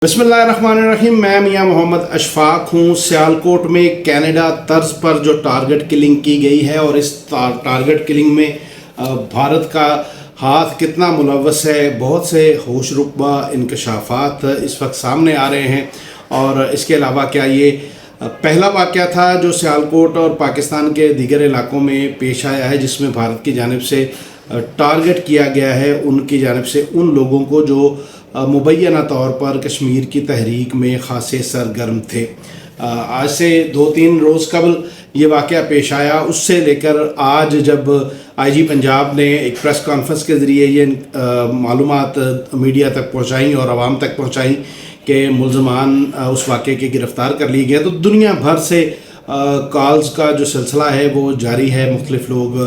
बिस्मिल्लाहिर्रहमानिर्रहीम। मैं मियां मोहम्मद अशफाक हूँ। सियालकोट में कनाडा तर्ज पर जो टारगेट किलिंग की गई है और इस टारगेट किलिंग में भारत का हाथ कितना मुलव्वस है, बहुत से होश रुकबा इंकशाफात इस वक्त सामने आ रहे हैं। और इसके अलावा क्या ये पहला वाक़या था जो सियालकोट और पाकिस्तान के दीगर इलाकों में पेश आया है, जिसमें भारत की जानिब से टारगेट किया गया है उनकी जानिब से उन लोगों को जो मुबैना तौर पर कश्मीर की तहरीक में ख़ासे सरगर्म थे। आज से 2-3 रोज़ कबल ये वाक़या पेश आया, उससे लेकर आज जब आईजी पंजाब ने एक प्रेस कॉन्फ्रेंस के ज़रिए ये मालूमात मीडिया तक पहुँचाई और आवाम तक पहुँचाई कि मुल्ज़मान उस वाक़े के गिरफ़्तार कर लिए गए, तो दुनिया भर से कॉल्स का जो सिलसिला है वो जारी है। मुख्तलिफ़ लोग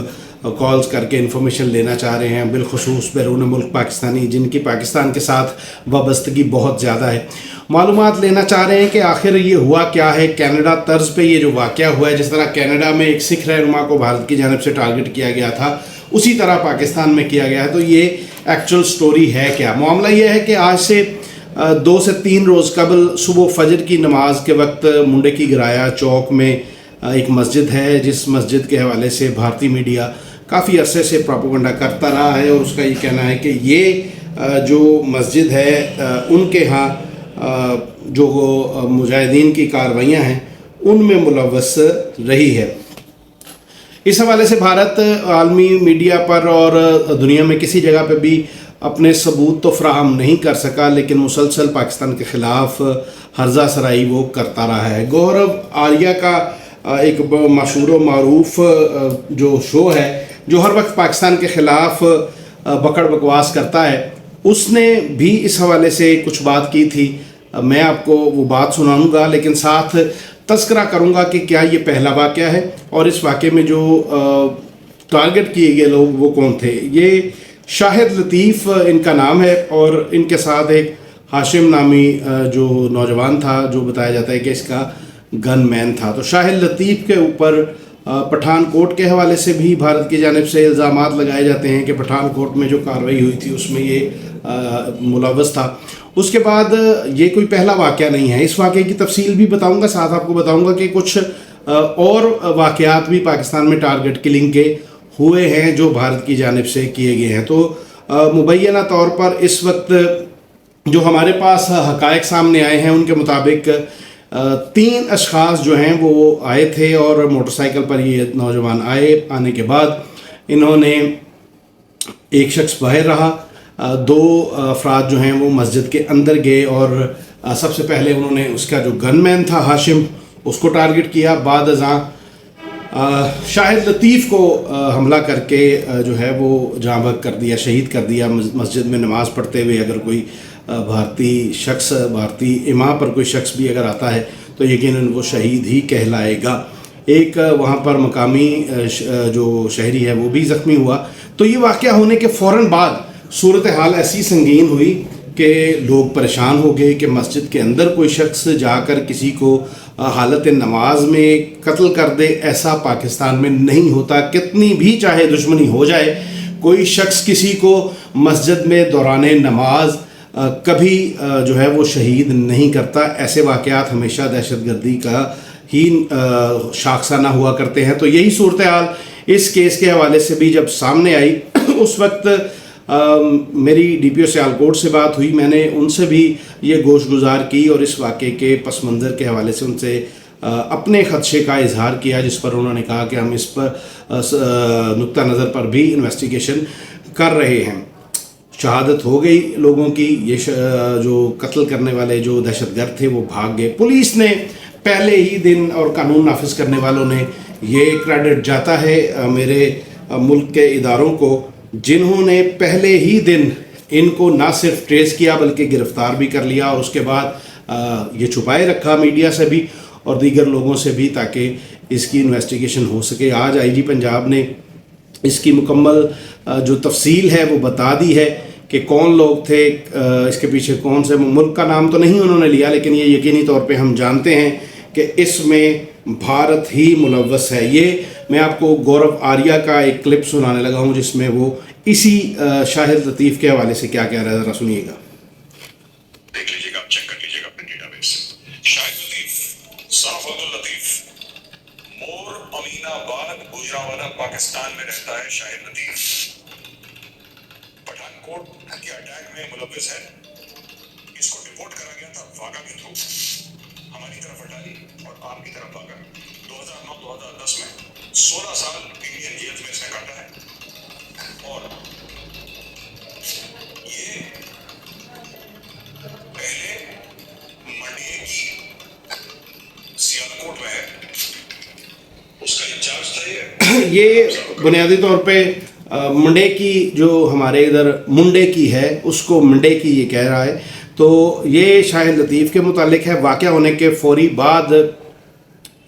कॉल्स करके इन्फॉर्मेशन लेना चाह रहे हैं, बिलखुसूस बैरून मुल्क पाकिस्तानी जिनकी पाकिस्तान के साथ वाबस्तगी बहुत ज़्यादा है, मालूमात लेना चाह रहे हैं कि आखिर ये हुआ क्या है। कनाडा तर्ज पे ये जो वाक़या हुआ है, जिस तरह कनाडा में एक सिख रहनुमा को भारत की जानिब से टारगेट किया गया था, उसी तरह पाकिस्तान में किया गया है। तो ये एक्चुअल स्टोरी है क्या? मामला ये है कि आज से 2 से 3 रोज़ कबल सुबह फजर की नमाज के वक्त मुंडे की गिराया चौक में एक मस्जिद है, जिस मस्जिद के हवाले से भारतीय मीडिया काफ़ी अरसे से प्रोपेगेंडा करता रहा है और उसका ये कहना है कि ये जो मस्जिद है उनके यहाँ जो मुजाहिदीन की कार्रवाइयाँ हैं उनमें मुलव्वस रही है। इस हवाले से भारत आलमी मीडिया पर और दुनिया में किसी जगह पर भी अपने सबूत तो फराहम नहीं कर सका, लेकिन मुसलसल पाकिस्तान के ख़िलाफ़ हर्जा सराई वो करता रहा है। गौरव आर्या का एक मशहूर व मारूफ जो शो है जो हर वक्त पाकिस्तान के ख़िलाफ़ बकड़ बकवास करता है, उसने भी इस हवाले से कुछ बात की थी। मैं आपको वो बात सुनाऊंगा, लेकिन साथ तज़किरा करूंगा कि क्या ये पहला वाक़या है और इस वाक़े में जो टारगेट किए गए लोग वो कौन थे। ये शाहिद लतीफ़ इनका नाम है और इनके साथ एक हाशिम नामी जो नौजवान था जो बताया जाता है कि इसका गन मैन था। तो शाहिद लतीफ़ के ऊपर पठानकोट के हवाले से भी भारत की जानिब से इल्ज़ामात लगाए जाते हैं कि पठानकोट में जो कार्रवाई हुई थी उसमें ये मुलव्वस था। उसके बाद ये कोई पहला वाक़या नहीं है। इस वाक़े की तफसील भी बताऊंगा, साथ आपको बताऊंगा कि कुछ और वाक़यात भी पाकिस्तान में टारगेट किलिंग के हुए हैं जो भारत की जानिब से किए गए हैं। तो मुबैना तौर पर इस वक्त जो हमारे पास हक़ाइक़ सामने आए हैं उनके मुताबिक 3 अशख़ास जो हैं वो आए थे और मोटरसाइकिल पर ये नौजवान आने के बाद इन्होंने एक शख्स बाहर रहा, 2 अफराद जो हैं वो मस्जिद के अंदर गए और सबसे पहले उन्होंने उसका जो गनमैन था हाशिम उसको टारगेट किया। बाद अज़ां शाहिद लतीफ़ को हमला करके जो है वो जाँ बहक कर दिया, शहीद कर दिया। मस्जिद में नमाज़ पढ़ते हुए अगर कोई भारतीय इमाम पर कोई शख्स भी अगर आता है तो यकीनन वो शहीद ही कहलाएगा। एक वहाँ पर मकामी जो शहरी है वो भी ज़ख्मी हुआ। तो ये वाक़या होने के फ़ौरन बाद सूरत हाल ऐसी संगीन हुई कि लोग परेशान हो गए कि मस्जिद के अंदर कोई शख्स जाकर किसी को हालत नमाज में कत्ल कर दे, ऐसा पाकिस्तान में नहीं होता। कितनी भी चाहे दुश्मनी हो जाए, कोई शख्स किसी को मस्जिद में दौरान नमाज कभी जो है वो शहीद नहीं करता। ऐसे वाक़यात हमेशा दहशतगर्दी का ही शाखसाना हुआ करते हैं। तो यही सूरत हाल इस केस के हवाले से भी जब सामने आई उस वक्त मेरी DPO सियालकोट से बात हुई, मैंने उनसे भी ये गोशगुजार की और इस वाक़े के पस मंज़र के हवाले से उनसे अपने ख़दशे का इजहार किया, जिस पर उन्होंने कहा कि हम इस पर नुक्ता नज़र पर भी इन्वेस्टिगेशन कर रहे हैं। शहादत हो गई लोगों की। ये जो कत्ल करने वाले जो दहशतगर्द थे वो भाग गए। पुलिस ने पहले ही दिन और कानून नाफिज करने वालों ने ये क्रेडिट जाता है मेरे मुल्क के इदारों को, जिन्होंने पहले ही दिन इनको ना सिर्फ ट्रेस किया बल्कि गिरफ़्तार भी कर लिया और उसके बाद ये छुपाए रखा मीडिया से भी और दीगर लोगों से भी ताकि इसकी इन्वेस्टिगेशन हो सके। आज आईजी पंजाब ने इसकी मुकम्मल जो तफसील है वो बता दी है कि कौन लोग थे, इसके पीछे कौन से, मुल्क का नाम तो नहीं उन्होंने लिया, लेकिन ये यकीनी तौर पे हम जानते हैं कि इसमें भारत ही मुलव्वस है। ये मैं आपको गौरव आर्या का एक क्लिप सुनाने लगा हूँ जिसमें वो इसी शाहिद लतीफ़ के हवाले से क्या कह रहा है, ज़रा सुनिएगा। देख लीजिएगा, आप चेक कर लीजिए। सराफत लतीफ, मोर अमीनाबाद गुजरावाला पाकिस्तान में रहता है शाहिद लतीफ, पठानकोट के अटैक में मुलव्विस है। इसको डिपोर्ट करा गया था वागा के थ्रू, हमारी तरफ अटारी और आपकी तरफ वागा। 2009-2010 में 16 साल इंडियन जेल में इसने काटा है। और ये पहले मंडी की सियालकोट में है, उसका इंचार्ज था ये बुनियादी तौर पे मुंडे की जो हमारे इधर मुंडे की है उसको मुंडे की ये कह रहा है। तो ये शाहिद लतीफ़ के मुतालिक है। वाक़या होने के फौरी बाद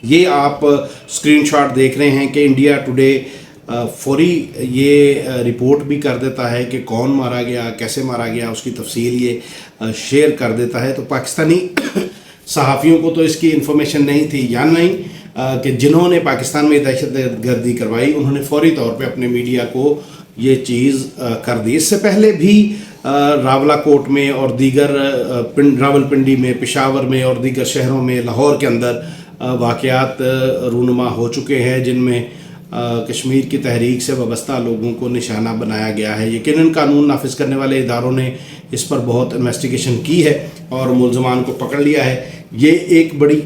ये आप स्क्रीनशॉट देख रहे हैं कि इंडिया टुडे फौरी ये रिपोर्ट भी कर देता है कि कौन मारा गया, कैसे मारा गया, उसकी तफसील ये शेयर कर देता है। तो पाकिस्तानी सहाफ़ियों को तो इसकी इन्फॉर्मेशन नहीं थी या नहीं कि जिन्होंने पाकिस्तान में दहशत गर्दी करवाई उन्होंने फौरी तौर पे अपने मीडिया को ये चीज़ कर दी। इससे पहले भी रावलाकोट में और दीगर रावलपिंडी में, पेशावर में और दीगर शहरों में, लाहौर के अंदर वाक़यात रूनुमा हो चुके हैं जिनमें कश्मीर की तहरीक से वाबस्ता लोगों को निशाना बनाया गया है। यकीनन कानून नाफिज करने वाले इदारों ने इस पर बहुत इन्वेस्टिगेशन की है और मुलजमान को पकड़ लिया है। ये एक बड़ी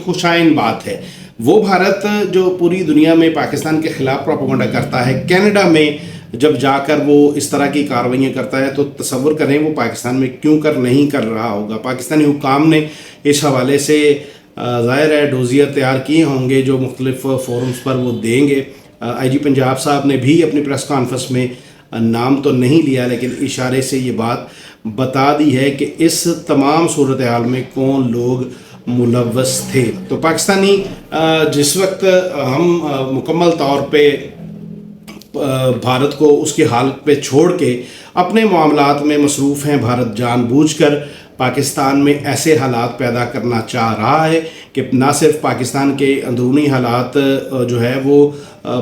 खुशाइन बात है। वो भारत जो पूरी दुनिया में पाकिस्तान के ख़िलाफ़ प्रोपेगेंडा करता है, कनाडा में जब जाकर वो इस तरह की कार्रवाइयाँ करता है तो तसव्वुर करें वो पाकिस्तान में क्यों नहीं कर रहा होगा। पाकिस्तानी हुकाम ने इस हवाले से ज़ाहिर है डोजियर तैयार किए होंगे जो मुख्तलिफ फोरम्स पर वो देंगे। IG पंजाब साहब ने भी अपनी प्रेस कॉन्फ्रेंस में नाम तो नहीं लिया लेकिन इशारे से ये बात बता दी है कि इस तमाम सूरत हाल में कौन लोग मुलव्वस थे। तो पाकिस्तानी जिस वक्त हम मुकम्मल तौर पे भारत को उसकी हालत पे छोड़ के अपने मामलात में मसरूफ़ हैं, भारत जानबूझकर पाकिस्तान में ऐसे हालात पैदा करना चाह रहा है कि ना सिर्फ पाकिस्तान के अंदरूनी हालात जो है वो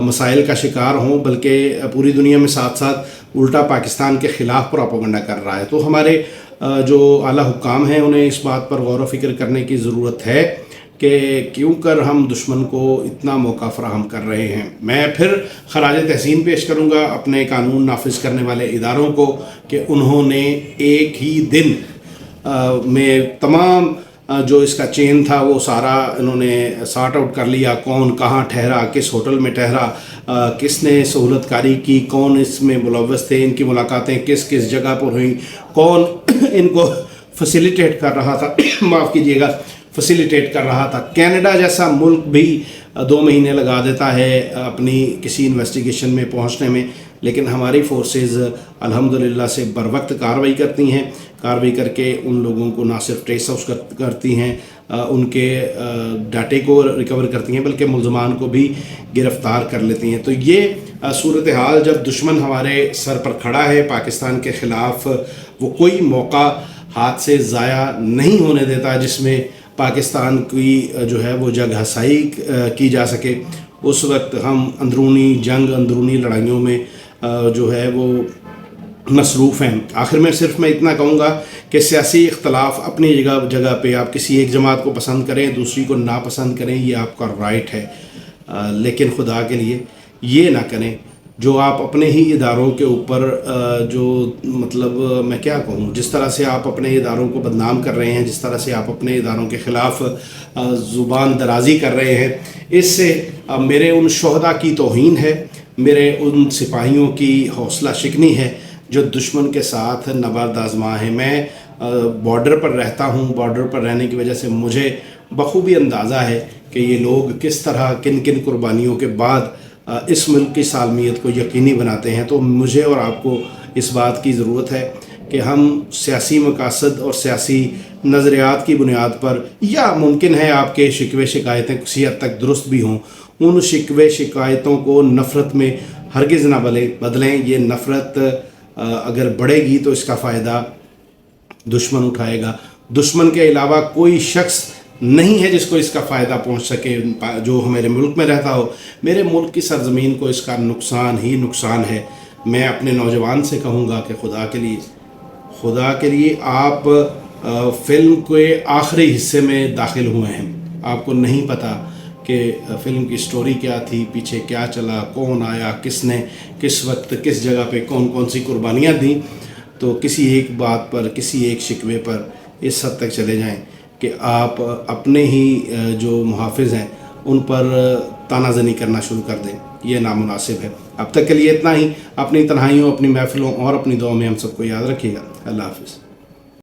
मसाइल का शिकार हों बल्कि पूरी दुनिया में साथ साथ उल्टा पाकिस्तान के ख़िलाफ़ प्रोपेगेंडा कर रहा है। तो हमारे जो आला हुक्काम हैं उन्हें इस बात पर गौर व फिक्र करने की ज़रूरत है कि क्यों कर हम दुश्मन को इतना मौका फ़राहम कर रहे हैं। मैं फिर खराज तहसीन पेश करूँगा अपने कानून नाफिज करने वाले इदारों को कि उन्होंने एक ही दिन में तमाम जो इसका चेन था वो सारा इन्होंने सॉर्ट आउट कर लिया। कौन कहाँ ठहरा, किस होटल में ठहरा, किसने सहूलतकारी की, कौन इसमें मुलव्वस थे, इनकी मुलाकातें किस किस जगह पर हुई, कौन इनको फैसिलिटेट कर रहा था माफ़ कीजिएगा फैसिलिटेट कर रहा था। कनाडा जैसा मुल्क भी 2 महीने लगा देता है अपनी किसी इन्वेस्टिगेशन में पहुंचने में, लेकिन हमारी फोर्सेस अल्हम्दुलिल्लाह से बर वक्त कार्रवाई करती हैं। कार्रवाई करके उन लोगों को ना सिर्फ ट्रेस आउट करती हैं, उनके डाटे को रिकवर करती हैं बल्कि मुलजमान को भी गिरफ़्तार कर लेती हैं। तो ये सूरत हाल जब दुश्मन हमारे सर पर खड़ा है पाकिस्तान के ख़िलाफ़, वो कोई मौका हाथ से ज़ाया नहीं होने देता जिसमें पाकिस्तान की जो है वो जग हसाई की जा सके। उस वक्त हम अंदरूनी जंग, अंदरूनी लड़ाइयों में जो है वो मसरूफ़ हैं। आखिर में सिर्फ मैं इतना कहूँगा कि सियासी इख्तलाफ अपनी जगह पे, आप किसी एक जमात को पसंद करें दूसरी को नापसंद करें ये आपका राइट है, लेकिन खुदा के लिए ये ना करें जो आप अपने ही इदारों के ऊपर जो मतलब मैं क्या कहूँ, जिस तरह से आप अपने इदारों को बदनाम कर रहे हैं, जिस तरह से आप अपने इदारों के ख़िलाफ़ ज़ुबान दराज़ी कर रहे हैं, इससे मेरे उन शहदा की तौहीन है, मेरे उन सिपाहियों की हौसला शिकनी है जो दुश्मन के साथ नबर्द आज़मा है। मैं बॉर्डर पर रहता हूँ, बॉर्डर पर रहने की वजह से मुझे बखूबी अंदाज़ा है कि ये लोग किस तरह किन किन कुर्बानियों के बाद इस मुल्क की सालमियत को यकीनी बनाते हैं। तो मुझे और आपको इस बात की ज़रूरत है कि हम सियासी मकासद और सियासी नज़रियात की बुनियाद पर, या मुमकिन है आपके शिकवे शिकायतें किसी हद तक दुरुस्त भी हों, उन शिकवे शिकायतों को नफ़रत में हरगिज़ ना बदलें। ये नफ़रत अगर बढ़ेगी तो इसका फ़ायदा दुश्मन उठाएगा। दुश्मन के अलावा कोई शख्स नहीं है जिसको इसका फ़ायदा पहुंच सके जो हमारे मुल्क में रहता हो। मेरे मुल्क की सरज़मीन को इसका नुकसान ही नुकसान है। मैं अपने नौजवान से कहूँगा कि खुदा के लिए आप फ़िल्म के आखिरी हिस्से में दाखिल हुए हैं, آپ کو نہیں پتہ کہ فلم کی سٹوری کیا تھی، پیچھے کیا چلا، کون آیا، کس نے کس وقت کس جگہ پہ کون کون سی قربانیاں دیں، تو کسی ایک بات پر، کسی ایک شکوے پر اس حد تک چلے جائیں کہ آپ اپنے ہی جو محافظ ہیں ان پر تانہ زنی کرنا شروع کر دیں، یہ نامناسب ہے۔ اب تک کے لیے اتنا ہی۔ اپنی تنہائیوں، اپنی محفلوں اور اپنی دعاؤں میں ہم سب کو یاد رکھیے گا۔ اللہ حافظ۔